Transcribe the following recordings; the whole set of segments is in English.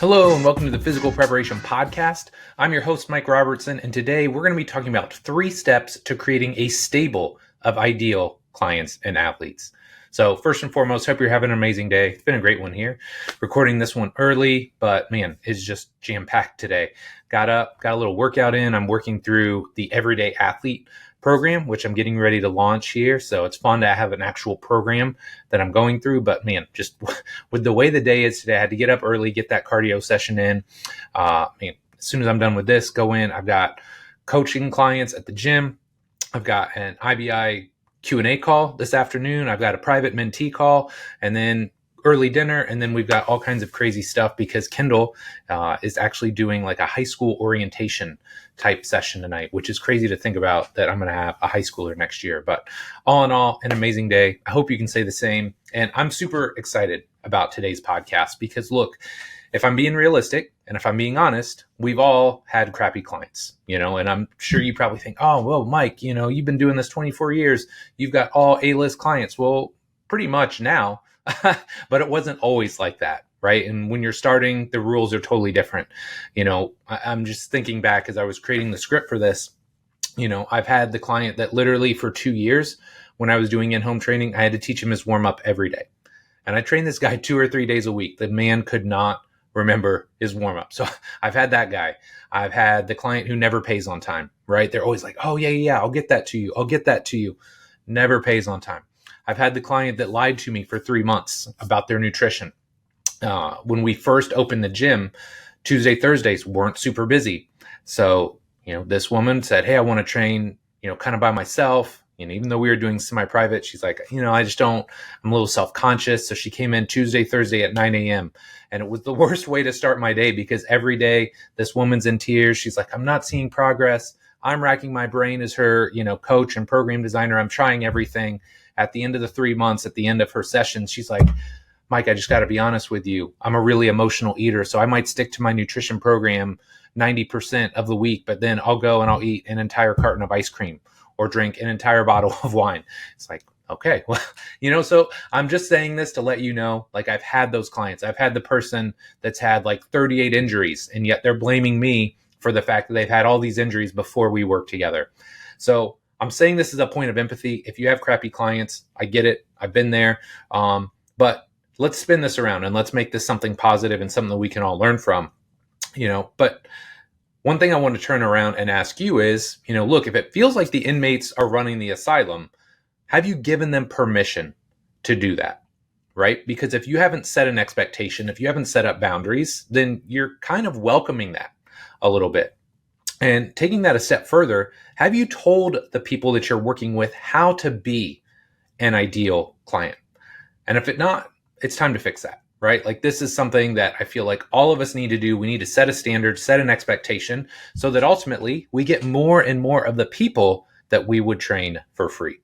Hello and welcome to the Physical Preparation Podcast. I'm your host, Mike Robertson, and today we're going to be talking about 3 steps to creating a stable of ideal clients and athletes. So first and foremost, hope you're having an amazing day. It's been a great one here. Recording this one early, but man, it's just jam-packed today. Got up, got a little workout in. I'm working through the Everyday Athlete program, which I'm getting ready to launch here. So it's fun to have an actual program that I'm going through. But man, just with the way the day is today, I had to get up early, get that cardio session in. As soon as I'm done with this, go in. I've got coaching clients at the gym. I've got an IBI Q&A call this afternoon. I've got a private mentee call, and then early dinner, and then we've got all kinds of crazy stuff because Kendall is actually doing like a high school orientation type session tonight, which is crazy to think about that I'm going to have a high schooler next year. But all in all, an amazing day. I hope you can say the same. And I'm super excited about today's podcast because look, if I'm being realistic and if I'm being honest, we've all had crappy clients, and I'm sure you probably think, oh, well, Mike, you've been doing this 24 years. You've got all A-list clients. Well, pretty much now, but it wasn't always like that, right? And when you're starting, the rules are totally different. I'm just thinking back as I was creating the script for this, I've had the client that literally for 2 years, when I was doing in-home training, I had to teach him his warm-up every day. And I trained this guy 2 or 3 days a week. The man could not remember his warm-up. So I've had that guy. I've had the client who never pays on time, right? They're always like, oh, yeah, I'll get that to you. Never pays on time. I've had the client that lied to me for 3 months about their nutrition. When we first opened the gym, Tuesday, Thursdays weren't super busy. So, this woman said, hey, I want to train, kind of by myself. Even though we were doing semi-private, she's like, I'm a little self-conscious. So she came in Tuesday, Thursday at 9 a.m. And it was the worst way to start my day because every day this woman's in tears. She's like, I'm not seeing progress. I'm racking my brain as her, coach and program designer. I'm trying everything. At the end of the 3 months, at the end of her sessions, she's like, Mike, I just got to be honest with you. I'm a really emotional eater. So I might stick to my nutrition program 90% of the week, but then I'll go and I'll eat an entire carton of ice cream or drink an entire bottle of wine. It's like, okay, well, so I'm just saying this to let you know, like I've had those clients. I've had the person that's had like 38 injuries and yet they're blaming me for the fact that they've had all these injuries before we work together. So I'm saying this is a point of empathy. If you have crappy clients, I get it. I've been there. But let's spin this around and let's make this something positive and something that we can all learn from, But one thing I want to turn around and ask you is, look, if it feels like the inmates are running the asylum, have you given them permission to do that, right? Because if you haven't set an expectation, if you haven't set up boundaries, then you're kind of welcoming that a little bit. And taking that a step further, have you told the people that you're working with how to be an ideal client? And if not, it's time to fix that, right? Like this is something that I feel like all of us need to do. We need to set a standard, set an expectation so that ultimately we get more and more of the people that we would train for free.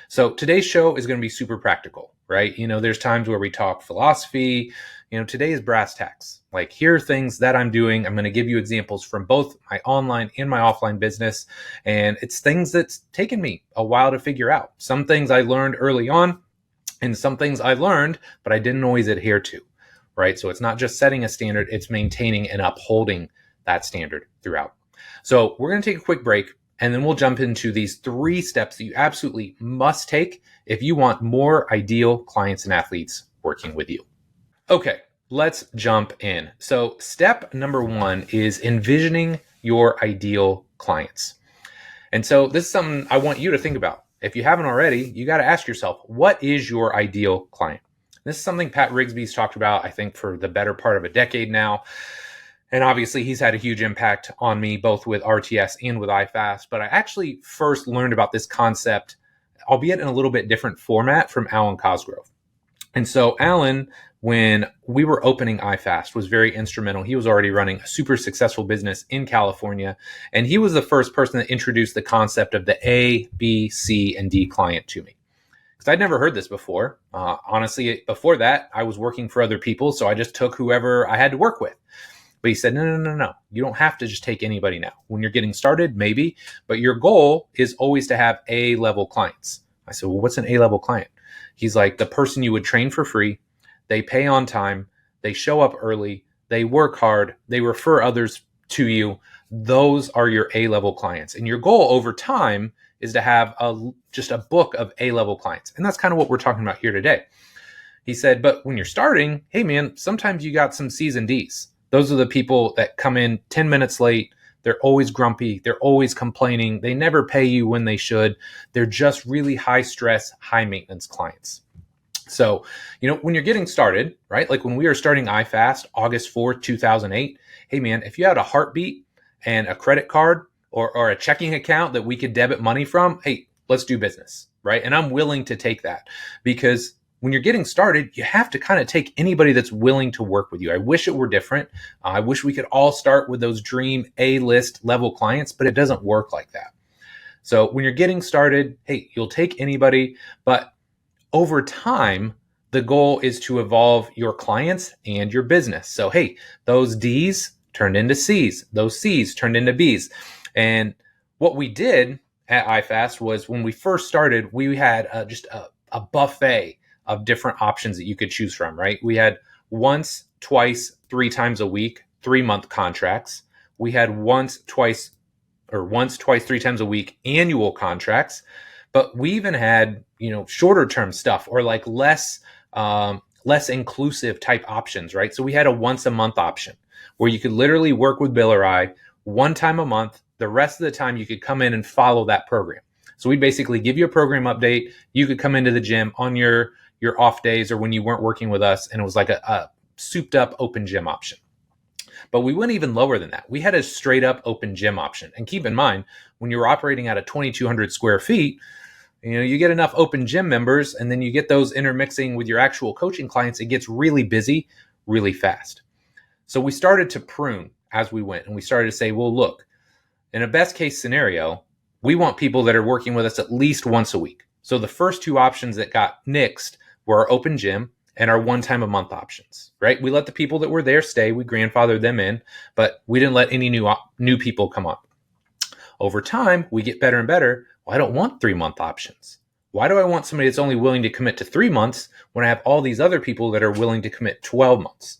So today's show is going to be super practical, right? There's times where we talk philosophy. Today is brass tacks. Like here are things that I'm doing. I'm going to give you examples from both my online and my offline business. And it's things that's taken me a while to figure out. Some things I learned early on and some things I learned, but I didn't always adhere to, right? So it's not just setting a standard, it's maintaining and upholding that standard throughout. So we're going to take a quick break. And then we'll jump into these 3 steps that you absolutely must take if you want more ideal clients and athletes working with you. Okay, let's jump in. So step number 1 is envisioning your ideal clients. And so this is something I want you to think about. If you haven't already, you got to ask yourself, what is your ideal client? This is something Pat Rigsby's talked about, I think, for the better part of a decade now. And obviously, he's had a huge impact on me, both with RTS and with iFast. But I actually first learned about this concept, albeit in a little bit different format, from Alan Cosgrove. And so Alan, when we were opening iFast, was very instrumental. He was already running a super successful business in California. And he was the first person that introduced the concept of the A, B, C, and D client to me. Because I'd never heard this before. Honestly, before that, I was working for other people. So I just took whoever I had to work with. But he said, no. You don't have to just take anybody now. When you're getting started, maybe, but your goal is always to have A-level clients. I said, well, what's an A-level client? He's like, the person you would train for free. They pay on time. They show up early. they work hard, they refer others to you. Those are your A-level clients. And your goal over time is to have just a book of A-level clients. And that's kind of what we're talking about here today. He said, but when you're starting, hey man, sometimes you got some C's and D's. Those are the people that come in 10 minutes late. They're always grumpy. They're always complaining. They never pay you when they should. They're just really high stress, high maintenance clients. So, when you're getting started, right? Like when we were starting iFast, August 4th, 2008, hey man, if you had a heartbeat and a credit card or a checking account that we could debit money from, hey, let's do business, right? And I'm willing to take that, because when you're getting started, you have to kind of take anybody that's willing to work with you. I wish it were different. I wish we could all start with those dream A-list level clients, but it doesn't work like that. So when you're getting started, hey, you'll take anybody, but over time, the goal is to evolve your clients and your business. So, hey, those D's turned into C's, those C's turned into B's. And what we did at iFast was, when we first started, we had just a buffet of different options that you could choose from, right? We had once, twice, 3 times a week, 3-month contracts. We had once, twice, 3 times a week annual contracts. But we even had, shorter term stuff, or like less inclusive type options, right? So we had a once a month option where you could literally work with Bill or I one time a month. The rest of the time you could come in and follow that program. So we basically give you a program update. You could come into the gym on your off days or when you weren't working with us, and it was like a souped up open gym option. But we went even lower than that. We had a straight up open gym option. And keep in mind, when you're operating at a 2,200 square feet, you get enough open gym members, and then you get those intermixing with your actual coaching clients. It gets really busy really fast. So we started to prune as we went, and we started to say, well, look, in a best case scenario, we want people that are working with us at least once a week. So the first 2 options that got nixed were our open gym and our one time a month options, right? We let the people that were there stay. We grandfathered them in, but we didn't let any new people come on. Over time, we get better and better. Well, I don't want 3-month options. Why do I want somebody that's only willing to commit to 3 months when I have all these other people that are willing to commit 12 months?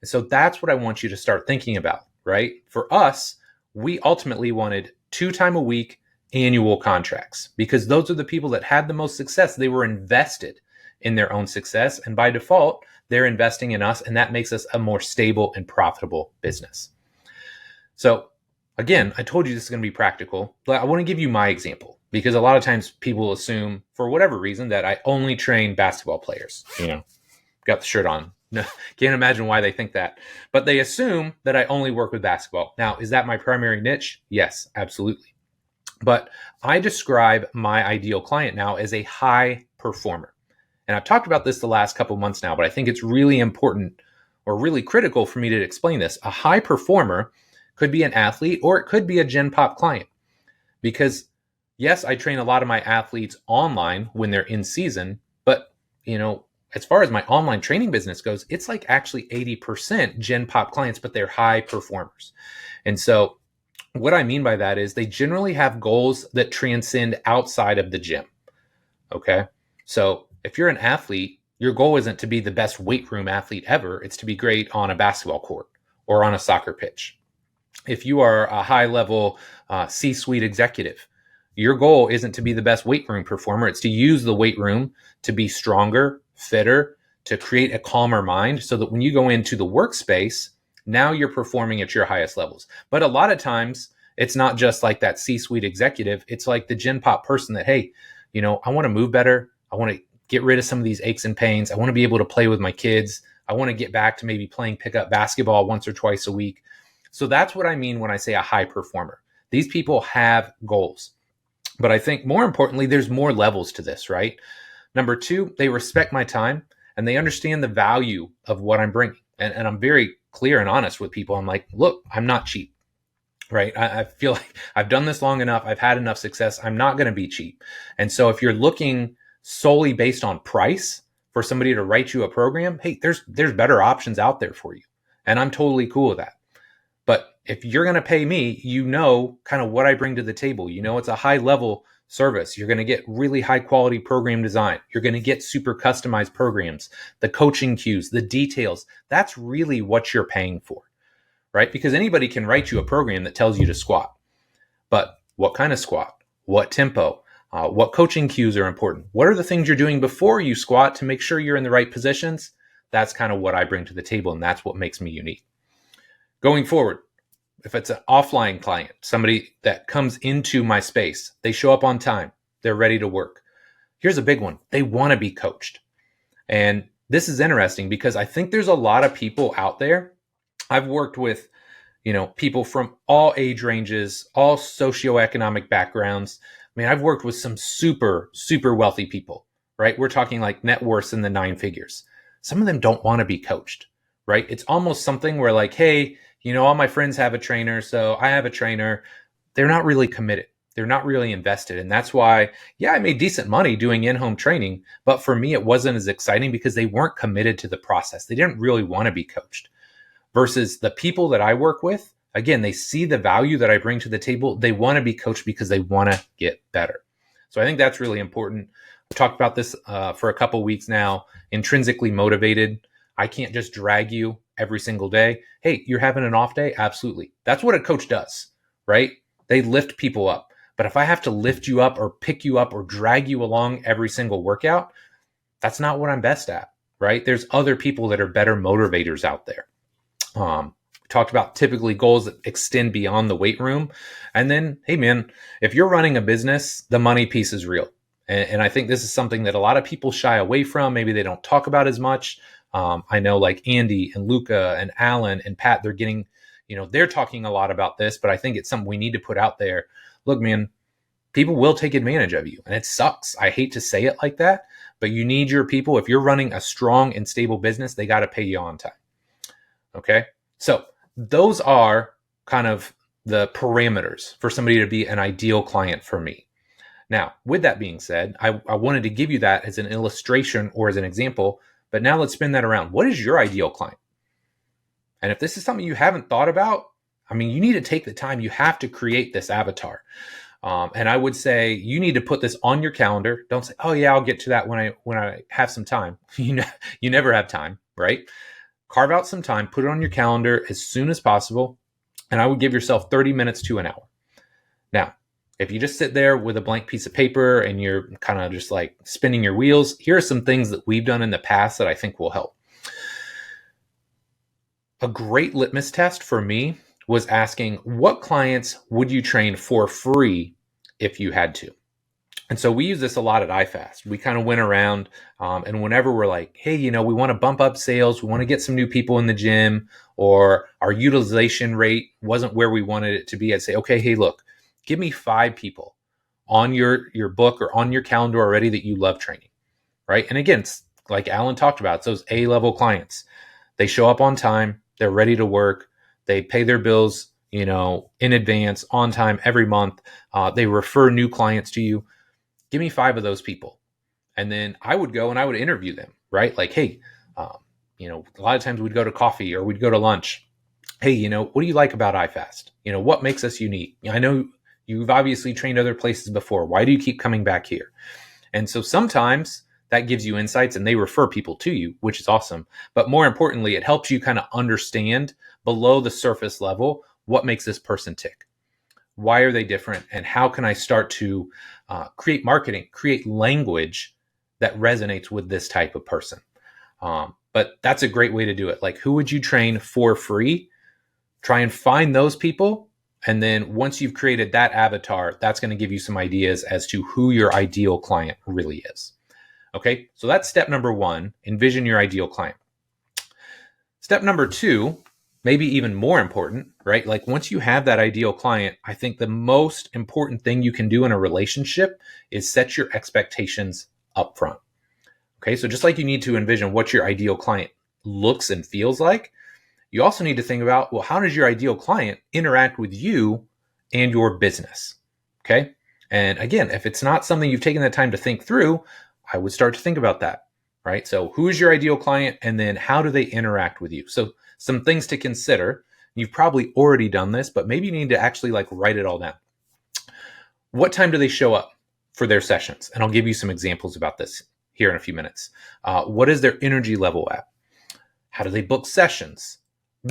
And so that's what I want you to start thinking about, right? For us, we ultimately wanted 2 times a week annual contracts, because those are the people that had the most success. They were invested in their own success, and by default, they're investing in us, and that makes us a more stable and profitable business. So again, I told you this is going to be practical, but I want to give you my example, because a lot of times people assume, for whatever reason, that I only train basketball players. Got the shirt on. No, can't imagine why they think that, but they assume that I only work with basketball. Now, is that my primary niche? Yes, absolutely. But I describe my ideal client now as a high performer. And I've talked about this the last couple months now, but I think it's really important or really critical for me to explain this. A high performer could be an athlete, or it could be a Gen Pop client. Because yes, I train a lot of my athletes online when they're in season, but as far as my online training business goes, it's like actually 80% Gen Pop clients, but they're high performers. And so what I mean by that is they generally have goals that transcend outside of the gym. Okay. So if you're an athlete, your goal isn't to be the best weight room athlete ever. It's to be great on a basketball court or on a soccer pitch. If you are a high level C-suite executive, your goal isn't to be the best weight room performer. It's to use the weight room to be stronger, fitter, to create a calmer mind, so that when you go into the workspace, now you're performing at your highest levels. But a lot of times it's not just like that C-suite executive. It's like the Gen Pop person that, hey, I want to move better. I want to get rid of some of these aches and pains. I want to be able to play with my kids. I want to get back to maybe playing pickup basketball once or twice a week. So that's what I mean when I say a high performer. These people have goals. But I think more importantly, there's more levels to this, right? Number 2, they respect my time and they understand the value of what I'm bringing. And I'm very clear and honest with people. I'm like, look, I'm not cheap, right? I feel like I've done this long enough. I've had enough success. I'm not going to be cheap. And so if you're looking solely based on price for somebody to write you a program, hey, there's better options out there for you. And I'm totally cool with that. But if you're going to pay me, kind of what I bring to the table. It's a high level service. You're going to get really high quality program design. You're going to get super customized programs, the coaching cues, the details. That's really what you're paying for, right? Because anybody can write you a program that tells you to squat, but what kind of squat? What tempo? What coaching cues are important? What are the things you're doing before you squat to make sure you're in the right positions? That's kind of what I bring to the table, and that's what makes me unique. Going forward, if it's an offline client, somebody that comes into my space, they show up on time, they're ready to work. Here's a big one. They want to be coached. And this is interesting because I think there's a lot of people out there. I've worked with, people from all age ranges, all socioeconomic backgrounds. I mean, I've worked with some super, super wealthy people, right? We're talking like net worths in the 9 figures. Some of them don't want to be coached, right? It's almost something where like, hey, all my friends have a trainer, so I have a trainer. They're not really committed. They're not really invested. And that's why, I made decent money doing in-home training, but for me, it wasn't as exciting because they weren't committed to the process. They didn't really want to be coached. Versus the people that I work with, again, they see the value that I bring to the table. They want to be coached because they want to get better. So I think that's really important. I've talked about this for a couple weeks now. Intrinsically motivated. I can't just drag you every single day. Hey, you're having an off day? Absolutely. That's what a coach does, right? They lift people up. But if I have to lift you up or pick you up or drag you along every single workout, that's not what I'm best at, right? There's other people that are better motivators out there. We talked about typically goals that extend beyond the weight room. And then, hey man, if you're running a business, the money piece is real. And I think this is something that a lot of people shy away from. Maybe they don't talk about as much. I know like Andy and Luca and Alan and Pat, they're getting, they're talking a lot about this, but I think it's something we need to put out there. Look, man, people will take advantage of you and it sucks. I hate to say it like that, but you need your people. If you're running a strong and stable business, they got to pay you on time. Okay. So those are kind of the parameters for somebody to be an ideal client for me. Now, with that being said, I wanted to give you that as an illustration or as an example, but now let's spin that around. What is your ideal client? And if this is something you haven't thought about, I mean, you need to take the time. You have to create this avatar. And I would say you need to put this on your calendar. Don't say, oh yeah, I'll get to that when I have some time. You never have time, right? Carve out some time, put it on your calendar as soon as possible. And I would give yourself 30 minutes to an hour. Now, if you just sit there with a blank piece of paper and you're kind of just like spinning your wheels, here are some things that we've done in the past that I think will help. A great litmus test for me was asking, what clients would you train for free if you had to? And so we use this a lot at iFast. We kind of went around and whenever we're like, hey, we want to bump up sales, we want to get some new people in the gym, or our utilization rate wasn't where we wanted it to be, I'd say, okay, hey, look, give me 5 people on your book or on your calendar already that you love training, right? And again, it's like Alan talked about, it's those A-level clients. They show up on time, they're ready to work, they pay their bills, in advance, on time, every month. They refer new clients to you. Give me 5 of those people. And then I would go and I would interview them, right? Like, hey, a lot of times we'd go to coffee or we'd go to lunch. Hey, what do you like about iFast? What makes us unique? I know you've obviously trained other places before. Why do you keep coming back here? And so sometimes that gives you insights and they refer people to you, which is awesome. But more importantly, it helps you kind of understand below the surface level, what makes this person tick? Why are they different? And how can I start to create marketing, create language that resonates with this type of person? But that's a great way to do it. Like, who would you train for free? Try and find those people. And then once you've created that avatar, that's going to give you some ideas as to who your ideal client really is. Okay, so that's step number 1, envision your ideal client. Step number 2, maybe even more important, right? Like once you have that ideal client, I think the most important thing you can do in a relationship is set your expectations up front. Okay, so just like you need to envision what your ideal client looks and feels like, you also need to think about, well, how does your ideal client interact with you and your business? Okay, and again, if it's not something you've taken the time to think through, I would start to think about that, right? So who is your ideal client and then how do they interact with you? So some things to consider. You've probably already done this, but maybe you need to actually like write it all down. What time do they show up? for their sessions. And I'll give you some examples about this here in a few minutes. What is their energy level at? How do they book sessions?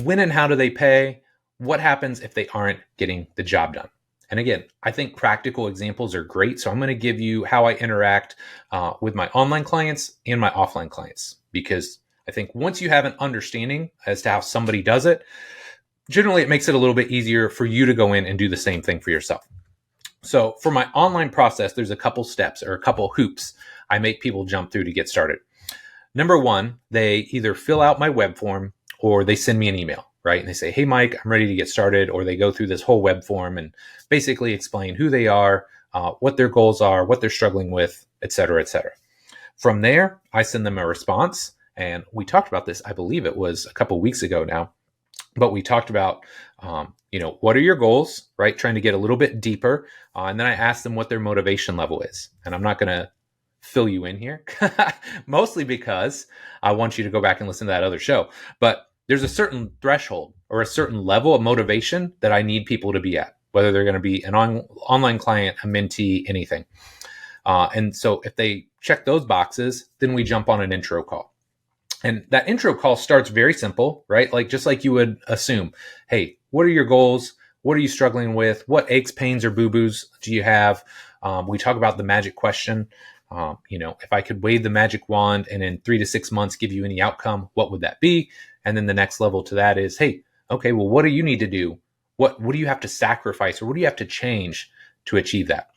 When and how do they pay? What happens if they aren't getting the job done? And again, I think practical examples are great. So I'm going to give you how I interact with my online clients and my offline clients, because I think once you have an understanding as to how somebody does it, generally it makes it a little bit easier for you to go in and do the same thing for yourself. So for my online process, there's a couple steps or a couple hoops I make people jump through to get started. Number one, they either fill out my web form or they send me an email, right? And they say, hey, Mike, I'm ready to get started. Or they go through this whole web form and basically explain who they are, what their goals are, what they're struggling with, et cetera, et cetera. From there, I send them a response. And we talked about this, I believe it was a couple weeks ago now, but we talked about, what are your goals, right? Trying to get a little bit deeper. And then I asked them what their motivation level is. And I'm not going to fill you in here, mostly because I want you to go back and listen to that other show. But there's a certain threshold or a certain level of motivation that I need people to be at, whether they're going to be an online client, a mentee, anything. And so if they check those boxes, then we jump on an intro call. And that intro call starts very simple, right? Like just like you would assume, hey, what are your goals? What are you struggling with? What aches, pains, or boo-boos do you have? We talk about the magic question. If I could wave the magic wand and in 3 to 6 months give you any outcome, what would that be? And then the next level to that is, hey, okay, well, what do you need to do? What do you have to sacrifice, or what do you have to change to achieve that?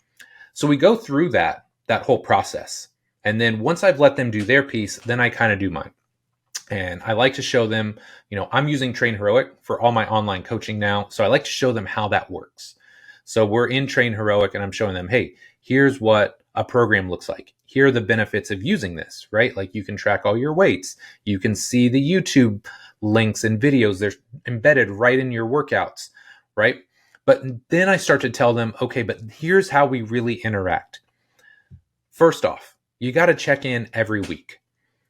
So we go through that whole process. And then once I've let them do their piece, then I kind of do mine. And I like to show them, I'm using Train Heroic for all my online coaching now. So I like to show them how that works. So we're in Train Heroic and I'm showing them, hey, here's what a program looks like. Here are the benefits of using this, right? Like you can track all your weights. You can see the YouTube links and videos. They're embedded right in your workouts, right? But then I start to tell them, okay, but here's how we really interact. First off, you got to check in every week.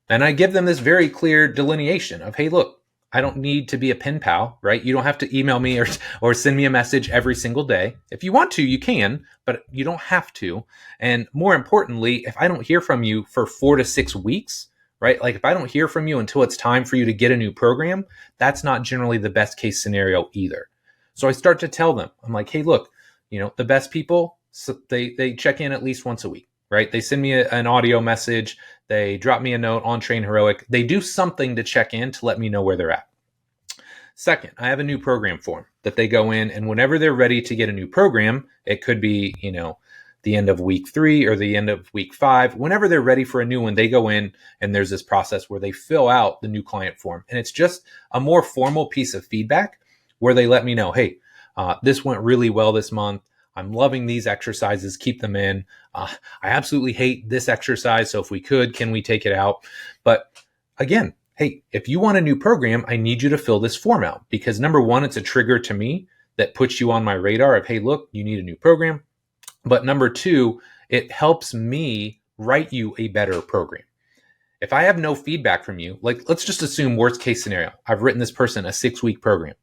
And I give them this very clear delineation of, hey, look, I don't need to be a pen pal, right? You don't have to email me or send me a message every single day. If you want to, you can, but you don't have to. And more importantly, if I don't hear from you for 4 to 6 weeks, right? Like if I don't hear from you until it's time for you to get a new program, that's not generally the best case scenario either. So I start to tell them, I'm like, hey, look, the best people, so they check in at least once a week, right? They send me an audio message. They drop me a note on Train Heroic. They do something to check in to let me know where they're at. Second, I have a new program form that they go in, and whenever they're ready to get a new program, it could be, the end of week 3 or the end of week 5. Whenever they're ready for a new one, they go in and there's this process where they fill out the new client form. And it's just a more formal piece of feedback where they let me know, hey, this went really well this month. I'm loving these exercises. Keep them in. I absolutely hate this exercise. So if we could, can we take it out? But again, hey, if you want a new program, I need you to fill this form out, because number one, it's a trigger to me that puts you on my radar of, hey, look, you need a new program. But number two, it helps me write you a better program. If I have no feedback from you, like let's just assume worst case scenario, I've written this person a 6-week program.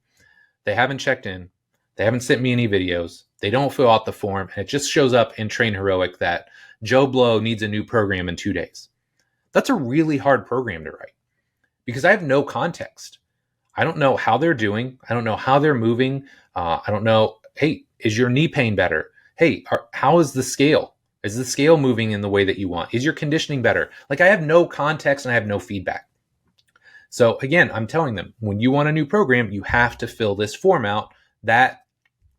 They haven't checked in. They haven't sent me any videos. They don't fill out the form. And it just shows up in Train Heroic that Joe Blow needs a new program in 2 days. That's a really hard program to write because I have no context. I don't know how they're doing. I don't know how they're moving. I don't know, hey, is your knee pain better? Hey, how is the scale? Is the scale moving in the way that you want? Is your conditioning better? Like I have no context and I have no feedback. So again, I'm telling them, when you want a new program, you have to fill this form out. That,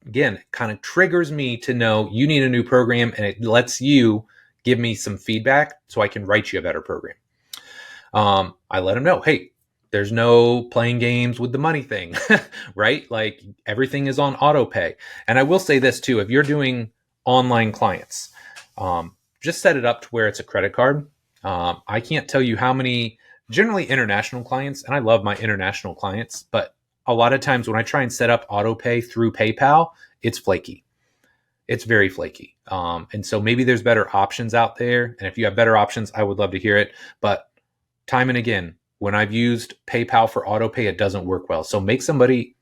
again, kind of triggers me to know you need a new program, and it lets you give me some feedback so I can write you a better program. I let them know, hey, there's no playing games with the money thing, right? Like everything is on auto pay. And I will say this too, if you're doing online clients, just set it up to where it's a credit card. I can't tell you how many generally international clients, and I love my international clients, but a lot of times when I try and set up auto pay through PayPal, it's flaky. It's very flaky. And so maybe there's better options out there. And if you have better options, I would love to hear it. But time and again, when I've used PayPal for auto pay, it doesn't work well. So make somebody,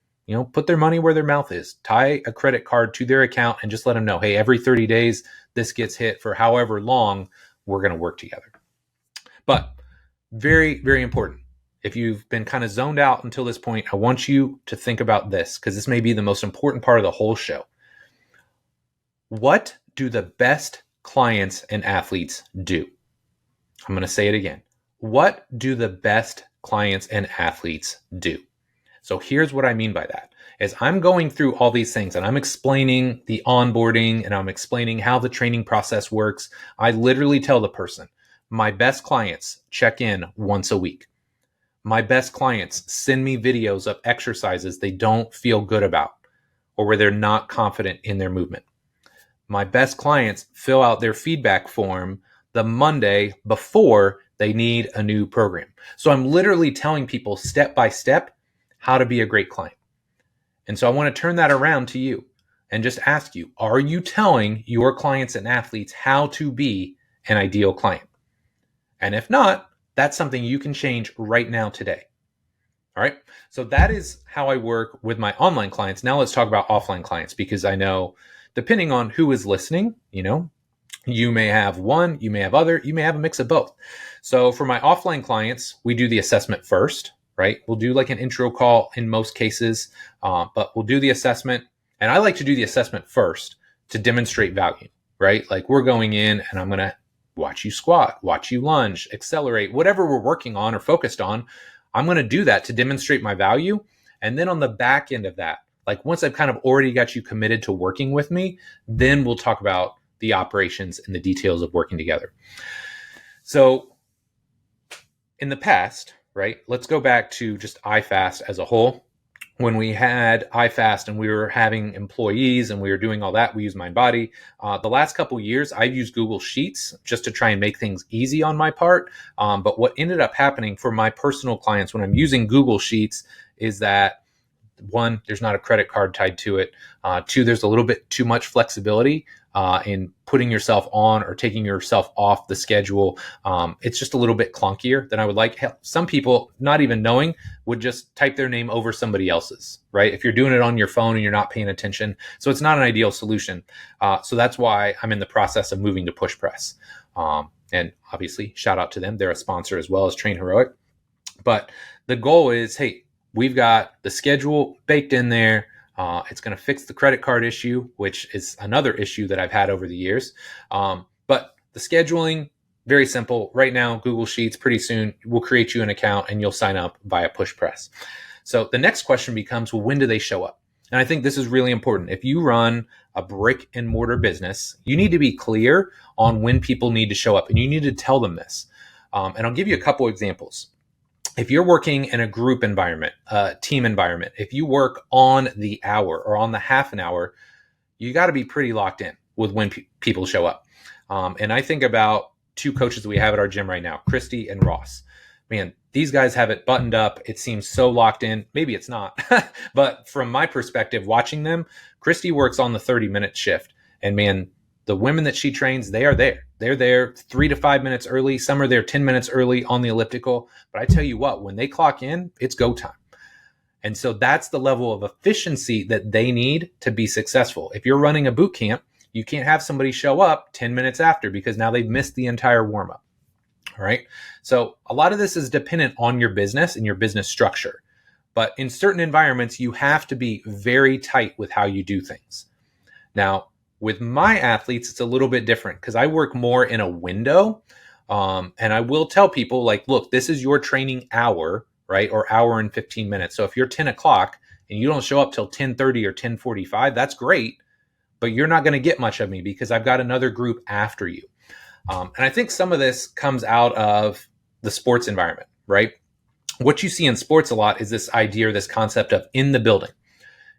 put their money where their mouth is. Tie a credit card to their account and just let them know, hey, every 30 days, this gets hit for however long, we're going to work together. But very, very important. If you've been kind of zoned out until this point, I want you to think about this, because this may be the most important part of the whole show. What do the best clients and athletes do? I'm going to say it again. What do the best clients and athletes do? So here's what I mean by that. As I'm going through all these things and I'm explaining the onboarding and I'm explaining how the training process works, I literally tell the person, my best clients check in once a week. My best clients send me videos of exercises they don't feel good about or where they're not confident in their movement. My best clients fill out their feedback form the Monday before they need a new program. So I'm literally telling people step by step how to be a great client. And so I want to turn that around to you and just ask you, are you telling your clients and athletes how to be an ideal client? And if not, that's something you can change right now today. All right. So that is how I work with my online clients. Now let's talk about offline clients, because I know depending on who is listening, you may have one, you may have other, you may have a mix of both. So for my offline clients, we do the assessment first, right? We'll do like an intro call in most cases, but we'll do the assessment. And I like to do the assessment first to demonstrate value, right? Like we're going in and I'm going to watch you squat, watch you lunge, accelerate, whatever we're working on or focused on. I'm going to do that to demonstrate my value. And then on the back end of that, like once I've kind of already got you committed to working with me, then we'll talk about the operations and the details of working together. So in the past, right, let's go back to just iFast as a whole. When we had iFast and we were having employees and we were doing all that, we used MindBody. The last couple of years, I've used Google Sheets just to try and make things easy on my part. But what ended up happening for my personal clients when I'm using Google Sheets is that, one, there's not a credit card tied to it. Two, there's a little bit too much flexibility in putting yourself on or taking yourself off the schedule. It's just a little bit clunkier than I would like. Hell, some people, not even knowing, would just type their name over somebody else's, right? If you're doing it on your phone and you're not paying attention. So it's not an ideal solution. So that's why I'm in the process of moving to PushPress. And obviously, shout out to them. They're a sponsor as well as Train Heroic. But the goal is, hey, we've got the schedule baked in there. It's going to fix the credit card issue, which is another issue that I've had over the years. But the scheduling, very simple. Right now, Google Sheets, pretty soon, we'll create you an account and you'll sign up via PushPress. So the next question becomes, well, when do they show up? And I think this is really important. If you run a brick and mortar business, you need to be clear on when people need to show up, and you need to tell them this. And I'll give you a couple examples. If you're working in a group environment, a team environment, if you work on the hour or on the half an hour, you got to be pretty locked in with when people show up. And I think about two coaches that we have at our gym right now, Christy and Ross. Man, these guys have it buttoned up. It seems so locked in. Maybe it's not. But from my perspective, watching them, Christy works on the 30-minute shift. And man, the women that she trains, they are there. They're there 3 to 5 minutes early. Some are there 10 minutes early on the elliptical. But I tell you what, when they clock in, it's go time. And so that's the level of efficiency that they need to be successful. If you're running a boot camp, you can't have somebody show up 10 minutes after because now they've missed the entire warm-up. All right. So a lot of this is dependent on your business and your business structure. But in certain environments, you have to be very tight with how you do things. Now, with my athletes, it's a little bit different because I work more in a window. And I will tell people, like, look, this is your training hour, right? Or hour and 15 minutes. So if you're 10 o'clock and you don't show up till 10:30 or 10:45, that's great. But you're not going to get much of me because I've got another group after you. And I think some of this comes out of the sports environment, right? What you see in sports a lot is this idea or this concept of in the building.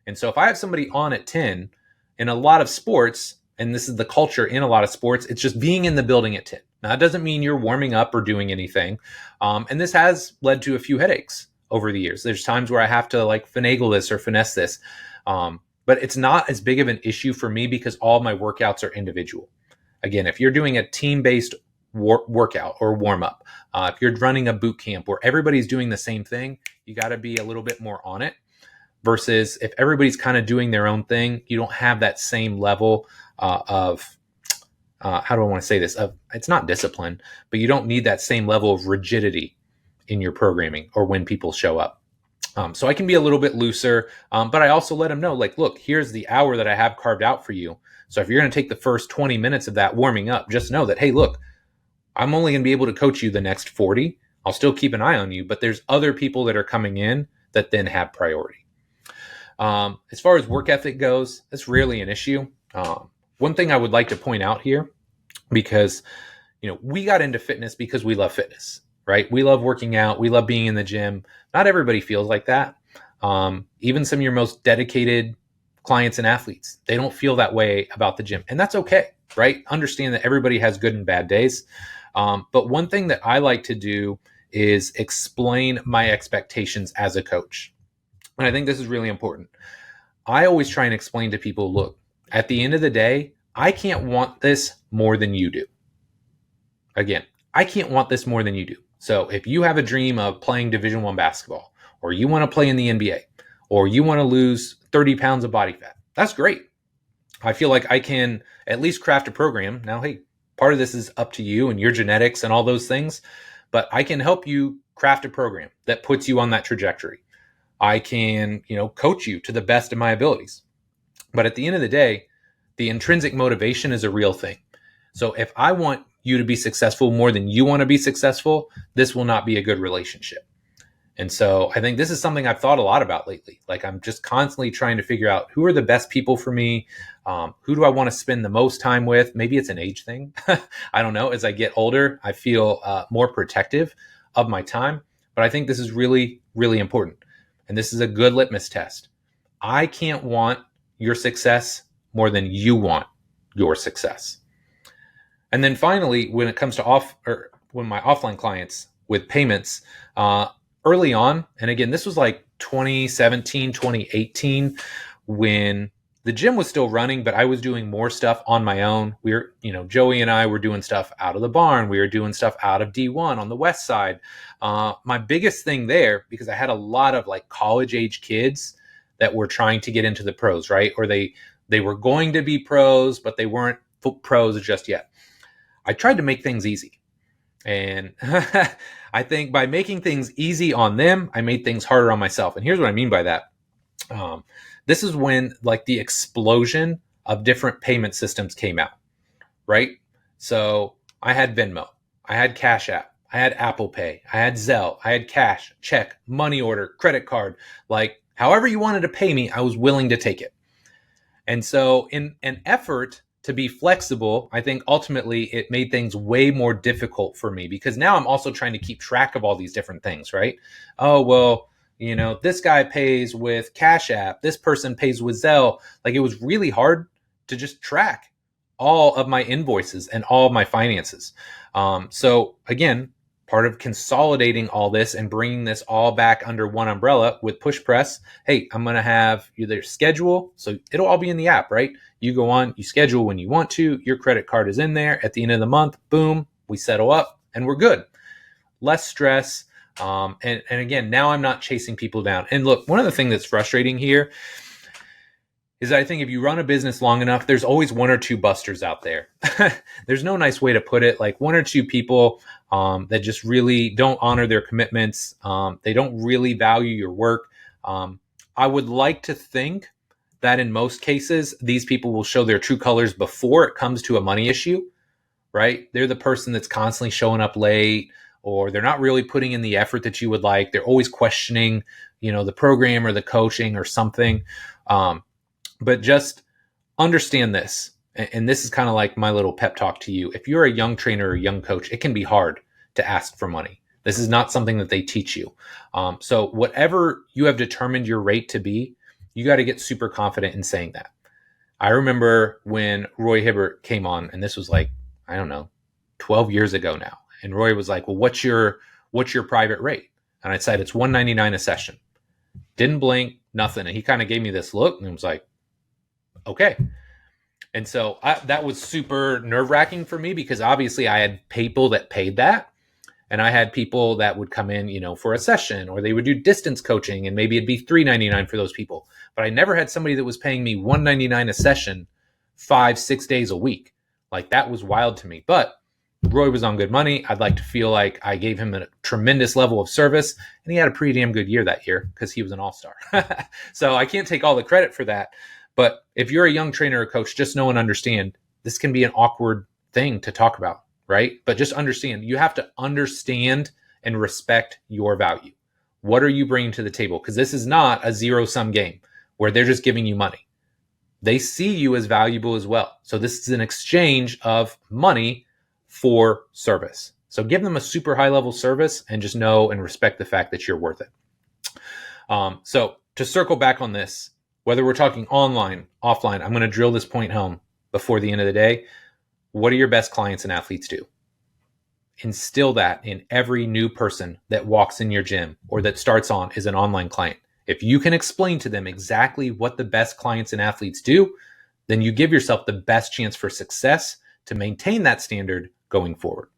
And so if I have somebody on at 10, in a lot of sports, and this is the culture in a lot of sports, it's just being in the building at 10. Now, that doesn't mean you're warming up or doing anything. And this has led to a few headaches over the years. There's times where I have to like finagle this or finesse this. But it's not as big of an issue for me because all my workouts are individual. Again, if you're doing a team-based workout or warm-up, if you're running a boot camp where everybody's doing the same thing, you got to be a little bit more on it. Versus if everybody's kind of doing their own thing, you don't have that same level of how do I want to say this? It's not discipline, but you don't need that same level of rigidity in your programming or when people show up. So I can be a little bit looser, but I also let them know, like, look, here's the hour that I have carved out for you. So if you're going to take the first 20 minutes of that warming up, just know that, hey, look, I'm only going to be able to coach you the next 40. I'll still keep an eye on you, but there's other people that are coming in that then have priority. As far as work ethic goes, that's rarely an issue. One thing I would like to point out here, because we got into fitness because we love fitness, right? We love working out. We love being in the gym. Not everybody feels like that. Even some of your most dedicated clients and athletes, they don't feel that way about the gym. And that's okay, right? Understand that everybody has good and bad days. But one thing that I like to do is explain my expectations as a coach. And I think this is really important. I always try and explain to people, look, at the end of the day, I can't want this more than you do. Again, I can't want this more than you do. So if you have a dream of playing Division I basketball, or you want to play in the NBA, or you want to lose 30 pounds of body fat, that's great. I feel like I can at least craft a program. Now, hey, part of this is up to you and your genetics and all those things, but I can help you craft a program that puts you on that trajectory. I can, coach you to the best of my abilities. But at the end of the day, the intrinsic motivation is a real thing. So if I want you to be successful more than you want to be successful, this will not be a good relationship. And so I think this is something I've thought a lot about lately. Like, I'm just constantly trying to figure out who are the best people for me. Who do I want to spend the most time with? Maybe it's an age thing. I don't know. As I get older, I feel more protective of my time. But I think this is really, really important. And this is a good litmus test. I can't want your success more than you want your success. And then finally, when it comes to when my offline clients with payments, early on, and again, this was like 2017, 2018, when the gym was still running, but I was doing more stuff on my own. Joey and I were doing stuff out of the barn. We were doing stuff out of D1 on the west side. My biggest thing there, because I had a lot of like college age kids that were trying to get into the pros, right? Or they were going to be pros, but they weren't pros just yet. I tried to make things easy. And I think by making things easy on them, I made things harder on myself. And here's what I mean by that. This is when like the explosion of different payment systems came out, right? So I had Venmo, I had Cash App, I had Apple Pay, I had Zelle, I had cash, check, money order, credit card. Like, however you wanted to pay me, I was willing to take it. And so in an effort to be flexible, I think ultimately it made things way more difficult for me, because now I'm also trying to keep track of all these different things, right? Oh, well, this guy pays with Cash App, this person pays with Zelle. Like, it was really hard to just track all of my invoices and all of my finances. So again, part of consolidating all this and bringing this all back under one umbrella with Push Press. Hey, I'm going to have their schedule. So it'll all be in the app, right? You go on, you schedule when you want to, your credit card is in there. At the end of the month, boom, we settle up and we're good. Less stress. And again, now I'm not chasing people down. And look, one of the things that's frustrating here is that I think if you run a business long enough, there's always one or two busters out there. There's no nice way to put it. Like, one or two people that just really don't honor their commitments. They don't really value your work. I would like to think that in most cases, these people will show their true colors before it comes to a money issue, right? They're the person that's constantly showing up late, or they're not really putting in the effort that you would like. They're always questioning, the program or the coaching or something. But just understand this. And this is kind of like my little pep talk to you. If you're a young trainer or a young coach, it can be hard to ask for money. This is not something that they teach you. So whatever you have determined your rate to be, you got to get super confident in saying that. I remember when Roy Hibbert came on, and this was like, 12 years ago now. And Roy was like, well, what's your private rate? And I said, it's $199 a session. Didn't blink, nothing. And he kind of gave me this look and was like, okay. And so that was super nerve-wracking for me, because obviously I had people that paid that. And I had people that would come in, for a session, or they would do distance coaching, and maybe it'd be $399 for those people. But I never had somebody that was paying me $199 a session 5-6 days a week. Like, that was wild to me. But Roy was on good money. I'd like to feel like I gave him a tremendous level of service, and he had a pretty damn good year that year because he was an all-star. So I can't take all the credit for that. But if you're a young trainer or coach, just know and understand this can be an awkward thing to talk about, right? But just understand, you have to understand and respect your value. What are you bringing to the table? Because this is not a zero-sum game where they're just giving you money. They see you as valuable as well. So this is an exchange of money for service. So give them a super high level service and just know and respect the fact that you're worth it. So to circle back on this, whether we're talking online, offline, I'm going to drill this point home before the end of the day. What do your best clients and athletes do? Instill that in every new person that walks in your gym or that starts on as an online client. If you can explain to them exactly what the best clients and athletes do, then you give yourself the best chance for success to maintain that standard going forward.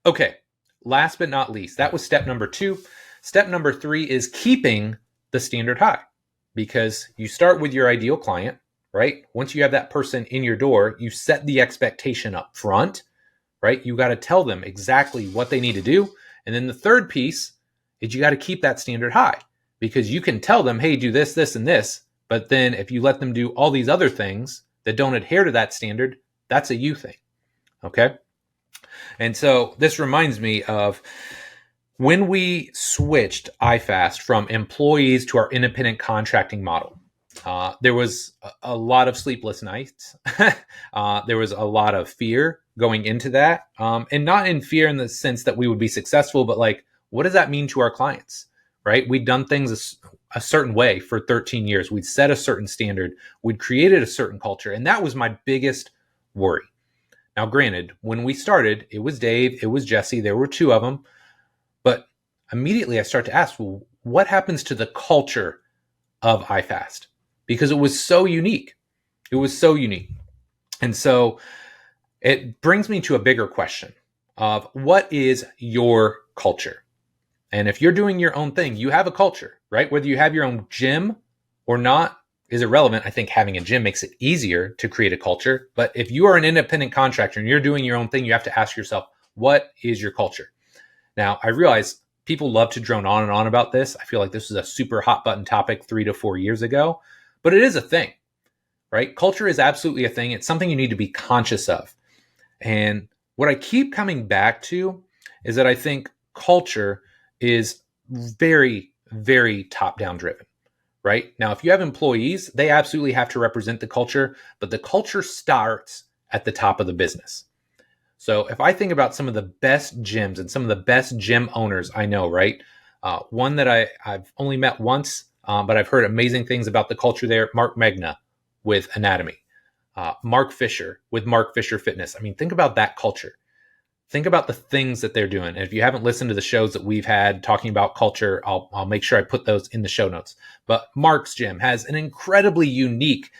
Okay, last but not least, that was step number 2. Step number 3 is keeping the standard high, because you start with your ideal client, right? Once you have that person in your door, you set the expectation up front, right? You got to tell them exactly what they need to do. And then the third piece is you got to keep that standard high, because you can tell them, hey, do this, this, and this. But then if you let them do all these other things that don't adhere to that standard, that's a you thing. Okay. And so this reminds me of when we switched iFast from employees to our independent contracting model. There was a lot of sleepless nights. There was a lot of fear going into that. And not in fear in the sense that we would be successful, but like, what does that mean to our clients, right? We'd done things a certain way for 13 years. We'd set a certain standard. We'd created a certain culture. And that was my biggest worry. Now, granted, when we started, it was Dave, it was Jesse, there were 2 of them. But immediately I start to ask, well, what happens to the culture of iFast? Because it was so unique. It was so unique. And so it brings me to a bigger question of what is your culture? And if you're doing your own thing, you have a culture, right? Whether you have your own gym or not is irrelevant. I think having a gym makes it easier to create a culture. But if you are an independent contractor and you're doing your own thing, you have to ask yourself, what is your culture? Now, I realize people love to drone on and on about this. I feel like this was a super hot button topic 3 to 4 years ago, but it is a thing, right? Culture is absolutely a thing. It's something you need to be conscious of. And what I keep coming back to is that I think culture is very, very top-down driven, right? Now, if you have employees, they absolutely have to represent the culture, but the culture starts at the top of the business. So if I think about some of the best gyms and some of the best gym owners I know, right? One that I've only met once, but I've heard amazing things about the culture there, Mark Magna with Anatomy, Mark Fisher with Mark Fisher Fitness. I mean, think about that culture. Think about the things that they're doing. And if you haven't listened to the shows that we've had talking about culture, I'll make sure I put those in the show notes. But Mark's gym has an incredibly unique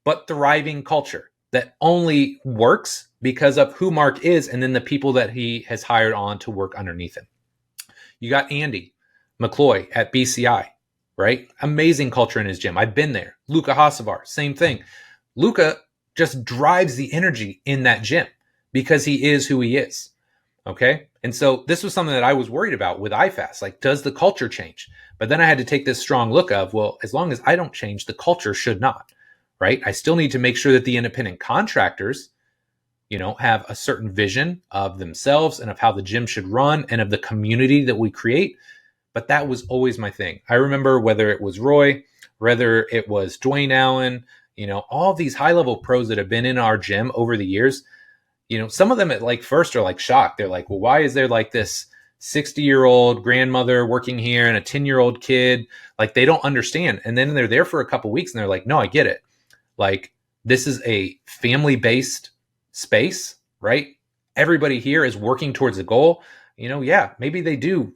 but thriving culture that only works because of who Mark is and then the people that he has hired on to work underneath him. You got Andy McCloy at BCI, right? Amazing culture in his gym. I've been there. Luca Hasavar, same thing. Luca just drives the energy in that gym because he is who he is. Okay. And so this was something that I was worried about with iFast. Like, does the culture change? But then I had to take this strong look of, well, as long as I don't change, the culture should not, right? I still need to make sure that the independent contractors, have a certain vision of themselves and of how the gym should run and of the community that we create. But that was always my thing. I remember whether it was Roy, whether it was Dwayne Allen, all these high-level pros that have been in our gym over the years, some of them at first are shocked. They're like, well, why is there this 60-year-old grandmother working here and a 10-year-old kid? They don't understand. And then they're there for a couple of weeks and they're like, no, I get it. This is a family-based space, right? Everybody here is working towards a goal. Maybe they do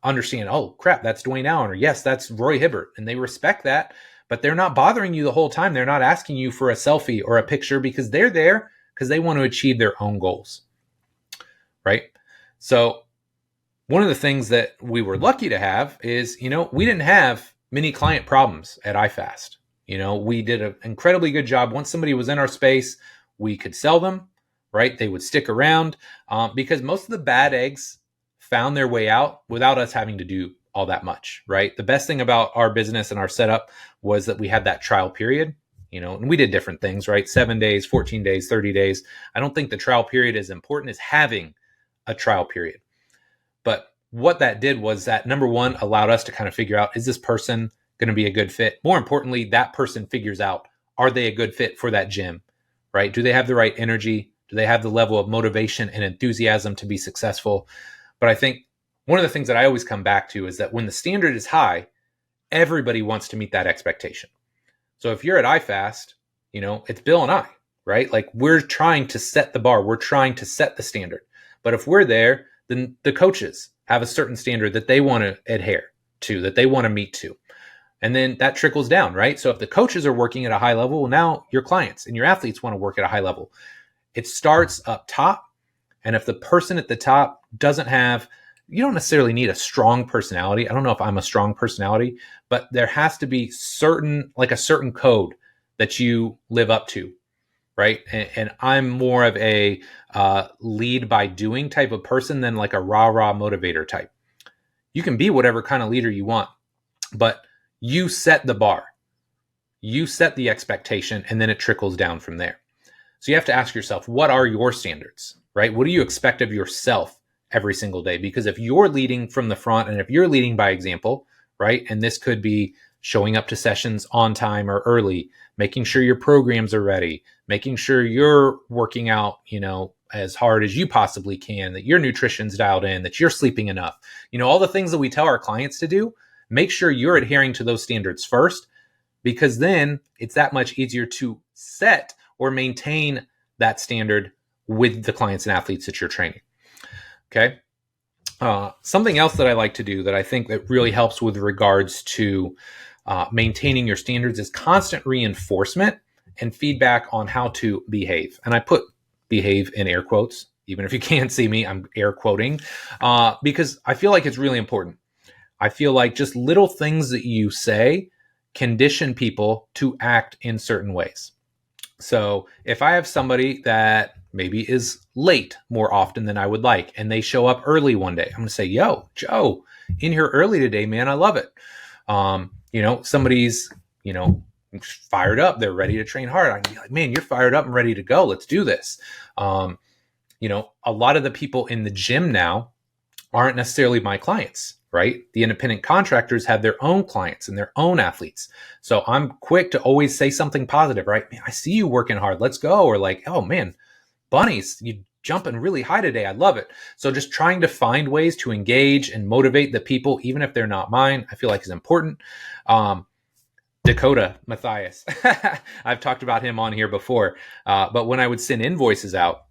understand, oh crap, that's Dwayne Allen, or yes, that's Roy Hibbert. And they respect that, but they're not bothering you the whole time. They're not asking you for a selfie or a picture because they're there because they want to achieve their own goals, right? So one of the things that we were lucky to have is, we didn't have many client problems at iFast. We did an incredibly good job. Once somebody was in our space, we could sell them, right? They would stick around because most of the bad eggs found their way out without us having to do all that much, right? The best thing about our business and our setup was that we had that trial period, and we did different things, right? 7 days, 14 days, 30 days. I don't think the trial period is important as having a trial period. But what that did was that, number one, allowed us to kind of figure out, is this person going to be a good fit? More importantly, that person figures out, are they a good fit for that gym, right? Do they have the right energy? Do they have the level of motivation and enthusiasm to be successful? But I think one of the things that I always come back to is that when the standard is high, everybody wants to meet that expectation. So if you're at iFast, it's Bill and I, right? Like, we're trying to set the bar. We're trying to set the standard. But if we're there, then the coaches have a certain standard that they want to adhere to, that they want to meet to. And then that trickles down, right? So if the coaches are working at a high level, well, now your clients and your athletes want to work at a high level. It starts up top. And if the person at the top doesn't have, you don't necessarily need a strong personality. I don't know if I'm a strong personality, but there has to be a certain code that you live up to, right? And I'm more of a lead by doing type of person than like a rah-rah motivator type. You can be whatever kind of leader you want, but you set the bar, you set the expectation, and then it trickles down from there. So you have to ask yourself, what are your standards, right? What do you expect of yourself every single day? Because if you're leading from the front and if you're leading by example, right? And this could be showing up to sessions on time or early, making sure your programs are ready, making sure you're working out, as hard as you possibly can, that your nutrition's dialed in, that you're sleeping enough, all the things that we tell our clients to do. Make sure you're adhering to those standards first, because then it's that much easier to set or maintain that standard with the clients and athletes that you're training. Okay. Something else that I like to do that I think that really helps with regards to maintaining your standards is constant reinforcement and feedback on how to behave. And I put behave in air quotes, even if you can't see me, I'm air quoting, because I feel like it's really important. I feel like just little things that you say condition people to act in certain ways. So if I have somebody that maybe is late more often than I would like, and they show up early one day, I'm going to say, yo, Joe, in here early today, man, I love it. Somebody's, fired up. They're ready to train hard. I can be like, man, you're fired up and ready to go. Let's do this. A lot of the people in the gym now aren't necessarily my clients, right? The independent contractors have their own clients and their own athletes. So I'm quick to always say something positive, right? Man, I see you working hard. Let's go. Or like, oh man, bunnies, you jumping really high today. I love it. So just trying to find ways to engage and motivate the people, even if they're not mine, I feel like is important. Dakota Matthias, I've talked about him on here before. But when I would send invoices out,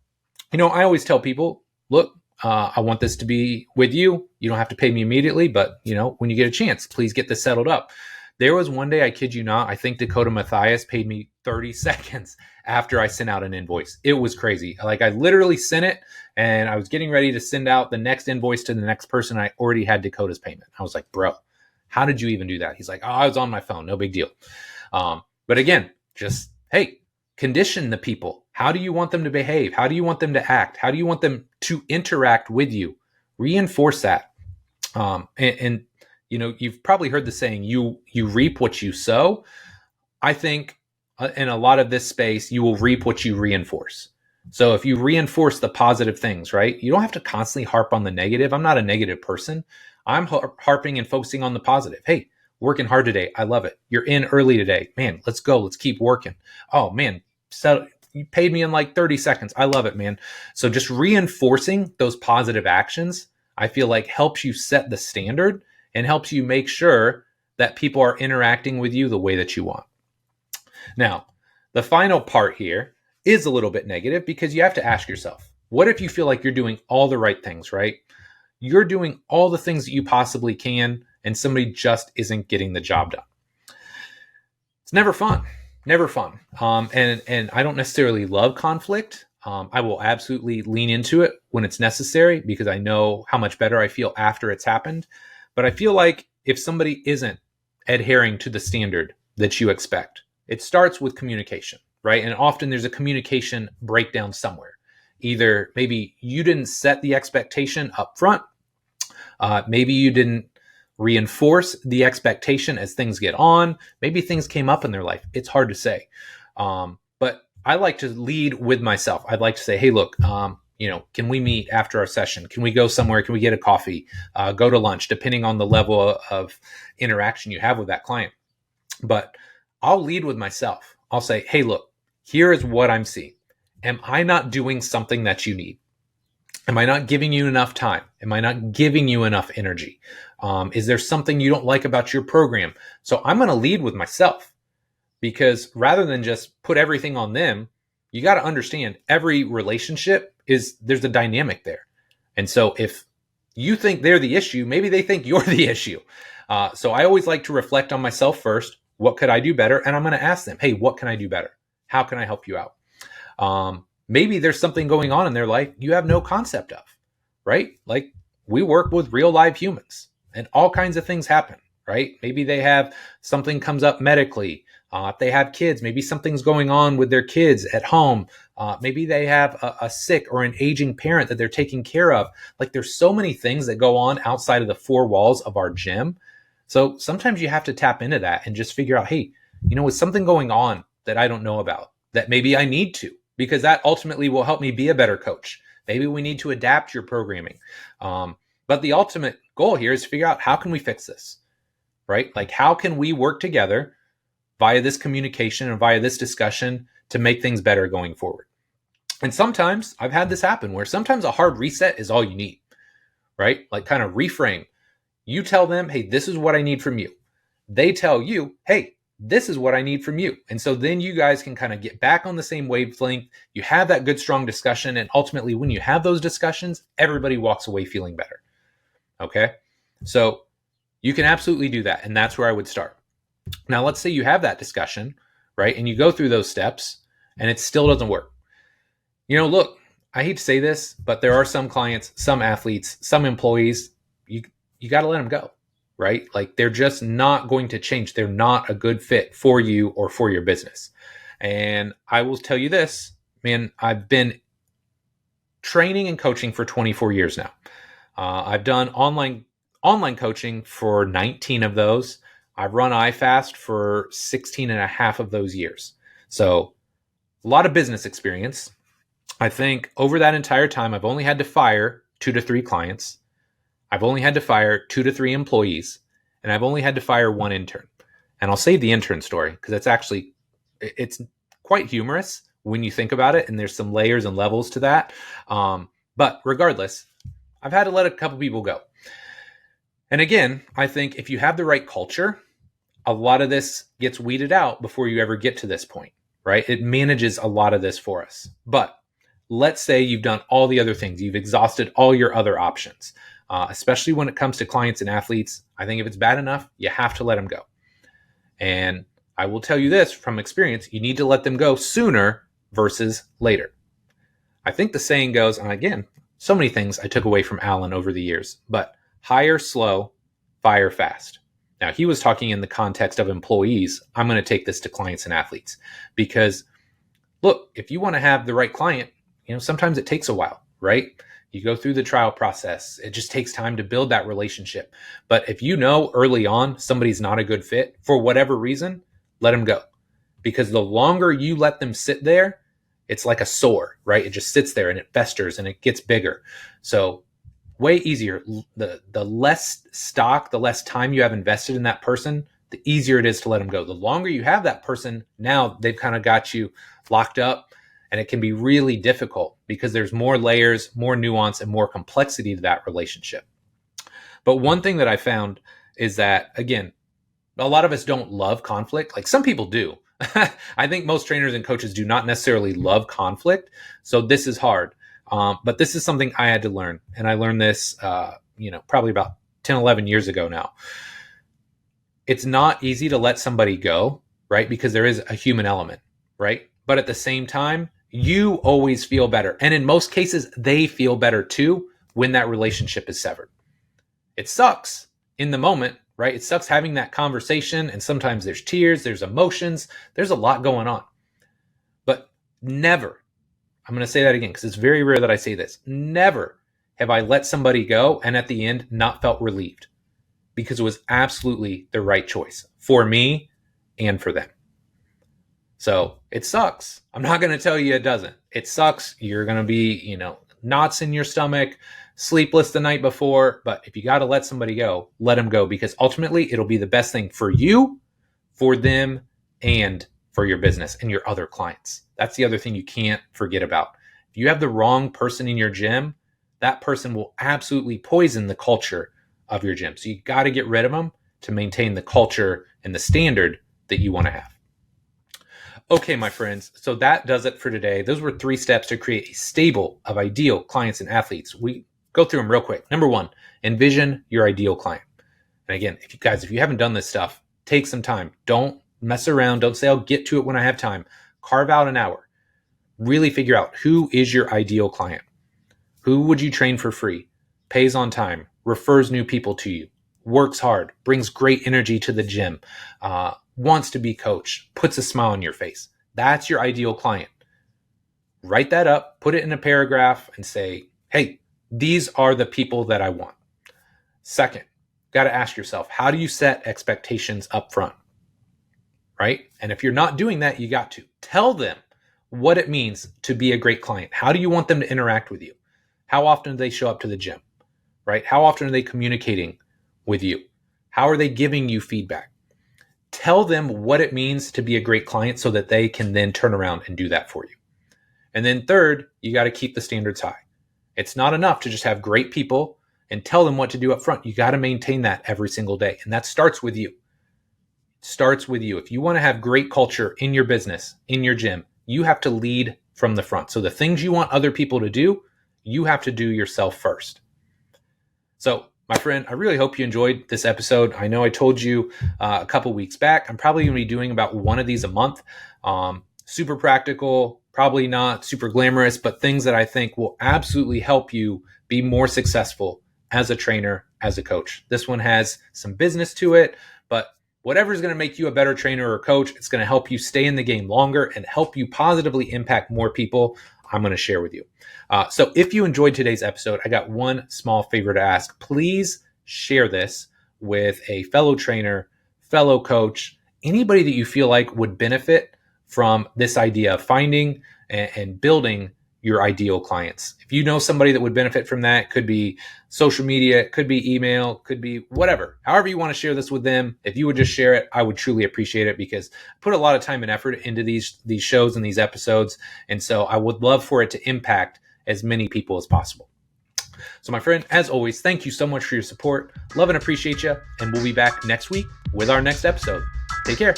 I always tell people, look, I want this to be with you. You don't have to pay me immediately, but when you get a chance, please get this settled up. There was one day, I kid you not, I think Dakota Matthias paid me 30 seconds after I sent out an invoice. It was crazy. Like, I literally sent it and I was getting ready to send out the next invoice to the next person. I already had Dakota's payment. I was like, bro, how did you even do that? He's like, oh, I was on my phone. No big deal. But again, just, hey, condition the people. How do you want them to behave? How do you want them to act? How do you want them to interact with you? Reinforce that. You've probably heard the saying, you reap what you sow. I think in a lot of this space, you will reap what you reinforce. So if you reinforce the positive things, right? You don't have to constantly harp on the negative. I'm not a negative person. I'm harping and focusing on the positive. Hey, working hard today. I love it. You're in early today. Man, let's go. Let's keep working. Oh man, you paid me in like 30 seconds. I love it, man. So just reinforcing those positive actions, I feel like helps you set the standard and helps you make sure that people are interacting with you the way that you want. Now, the final part here is a little bit negative because you have to ask yourself, what if you feel like you're doing all the right things, right? You're doing all the things that you possibly can, and somebody just isn't getting the job done. It's never fun. Never fun. And I don't necessarily love conflict. I will absolutely lean into it when it's necessary because I know how much better I feel after it's happened. But I feel like if somebody isn't adhering to the standard that you expect, it starts with communication, right? And often there's a communication breakdown somewhere. Either maybe you didn't set the expectation up front, maybe you didn't reinforce the expectation as things get on. Maybe things came up in their life. It's hard to say. But I like to lead with myself. I'd like to say, hey, look, can we meet after our session? Can we go somewhere? Can we get a coffee? Go to lunch, depending on the level of interaction you have with that client. But I'll lead with myself. I'll say, hey, look, here is what I'm seeing. Am I not doing something that you need? Am I not giving you enough time? Am I not giving you enough energy? Is there something you don't like about your program? So I'm going to lead with myself, because rather than just put everything on them, you got to understand every relationship there's a dynamic there. And so if you think they're the issue, maybe they think you're the issue. So I always like to reflect on myself first. What could I do better? And I'm going to ask them, hey, what can I do better? How can I help you out? Maybe there's something going on in their life you have no concept of, right? Like, we work with real live humans and all kinds of things happen, right? Maybe they have something comes up medically. If they have kids, maybe something's going on with their kids at home. Maybe they have a sick or an aging parent that they're taking care of. Like, there's so many things that go on outside of the four walls of our gym. So sometimes you have to tap into that and just figure out, hey, is something going on that I don't know about that maybe I need to, because that ultimately will help me be a better coach. Maybe we need to adapt your programming. But the ultimate goal here is to figure out, how can we fix this, right? Like, how can we work together via this communication and via this discussion to make things better going forward? And sometimes I've had this happen where sometimes a hard reset is all you need, right? Like, kind of reframe. You tell them, hey, this is what I need from you. They tell you, hey, this is what I need from you. And so then you guys can kind of get back on the same wavelength. You have that good, strong discussion. And ultimately, when you have those discussions, everybody walks away feeling better. Okay. So you can absolutely do that. And that's where I would start. Now, let's say you have that discussion, right? And you go through those steps and it still doesn't work. Look, I hate to say this, but there are some clients, some athletes, some employees, you got to let them go, right? Like, they're just not going to change. They're not a good fit for you or for your business. And I will tell you this, man, I've been training and coaching for 24 years now. I've done online coaching for 19 of those. I've run iFast for 16 and a half of those years. So a lot of business experience. I think over that entire time, I've only had to fire 2 to 3 clients. I've only had to fire 2 to 3 employees, and I've only had to fire 1 intern. And I'll save the intern story because it's quite humorous when you think about it, and there's some layers and levels to that. But regardless, I've had to let a couple people go. And again, I think if you have the right culture, a lot of this gets weeded out before you ever get to this point, right? It manages a lot of this for us. But let's say you've done all the other things. You've exhausted all your other options, especially when it comes to clients and athletes. I think if it's bad enough, you have to let them go. And I will tell you this from experience, you need to let them go sooner versus later. I think the saying goes, and again, so many things I took away from Alan over the years, but hire slow, fire fast. Now, he was talking in the context of employees. I'm going to take this to clients and athletes because, look, if you want to have the right client, sometimes it takes a while, right? You go through the trial process. It just takes time to build that relationship. But if you know early on somebody's not a good fit for whatever reason, let them go. Because the longer you let them sit there, it's like a sore, right? It just sits there and it festers and it gets bigger. So way easier. The less stock, the less time you have invested in that person, the easier it is to let them go. The longer you have that person, now they've kind of got you locked up, and it can be really difficult because there's more layers, more nuance, and more complexity to that relationship. But one thing that I found is that, again, a lot of us don't love conflict. Like, some people do. I think most trainers and coaches do not necessarily love conflict. So this is hard. But this is something I had to learn. And I learned this, probably about 10, 11 years ago now. It's not easy to let somebody go, right? Because there is a human element, right? But at the same time, you always feel better. And in most cases, they feel better too when that relationship is severed. It sucks in the moment, right? It sucks having that conversation. And sometimes there's tears, there's emotions, there's a lot going on. Never, I'm going to say that again because it's very rare that I say this. Never have I let somebody go and at the end not felt relieved, because it was absolutely the right choice for me and for them. So it sucks. I'm not going to tell you it doesn't. It sucks. You're going to be, knots in your stomach, sleepless the night before. But if you got to let somebody go, let them go, because ultimately it'll be the best thing for you, for them, and for your business and your other clients. That's the other thing you can't forget about. If you have the wrong person in your gym, that person will absolutely poison the culture of your gym. So you got to get rid of them to maintain the culture and the standard that you want to have. Okay, my friends, so that does it for today. Those were 3 steps to create a stable of ideal clients and athletes. We go through them real quick. Number 1, envision your ideal client. And again, if you haven't done this stuff, take some time. Don't mess around. Don't say, I'll get to it when I have time. Carve out an hour. Really figure out who is your ideal client. Who would you train for free? Pays on time, refers new people to you, works hard, brings great energy to the gym, wants to be coached, puts a smile on your face. That's your ideal client. Write that up, put it in a paragraph, and say, hey, these are the people that I want. Second, got to ask yourself, how do you set expectations up front? Right? And if you're not doing that, you got to tell them what it means to be a great client. How do you want them to interact with you? How often do they show up to the gym? Right? How often are they communicating with you? How are they giving you feedback? Tell them what it means to be a great client so that they can then turn around and do that for you. And then third, you got to keep the standards high. It's not enough to just have great people and tell them what to do up front. You got to maintain that every single day. And that starts with you. It starts with you. If you want to have great culture in your business, in your gym, you have to lead from the front. So the things you want other people to do, you have to do yourself first. So, my friend, I really hope you enjoyed this episode. I know I told you a couple weeks back, I'm probably going to be doing about one of these a month. Super practical, probably not super glamorous, but things that I think will absolutely help you be more successful as a trainer, as a coach. This one has some business to it, but whatever is going to make you a better trainer or coach, it's going to help you stay in the game longer and help you positively impact more people. I'm going to share with you. So if you enjoyed today's episode, I got one small favor to ask. Please share this with a fellow trainer, fellow coach, anybody that you feel like would benefit from this idea of finding and building your ideal clients. If you know somebody that would benefit from that, could be social media, could be email, could be whatever. However you want to share this with them, if you would just share it, I would truly appreciate it, because I put a lot of time and effort into these shows and these episodes. And so I would love for it to impact as many people as possible. So my friend, as always, thank you so much for your support. Love and appreciate you. And we'll be back next week with our next episode. Take care.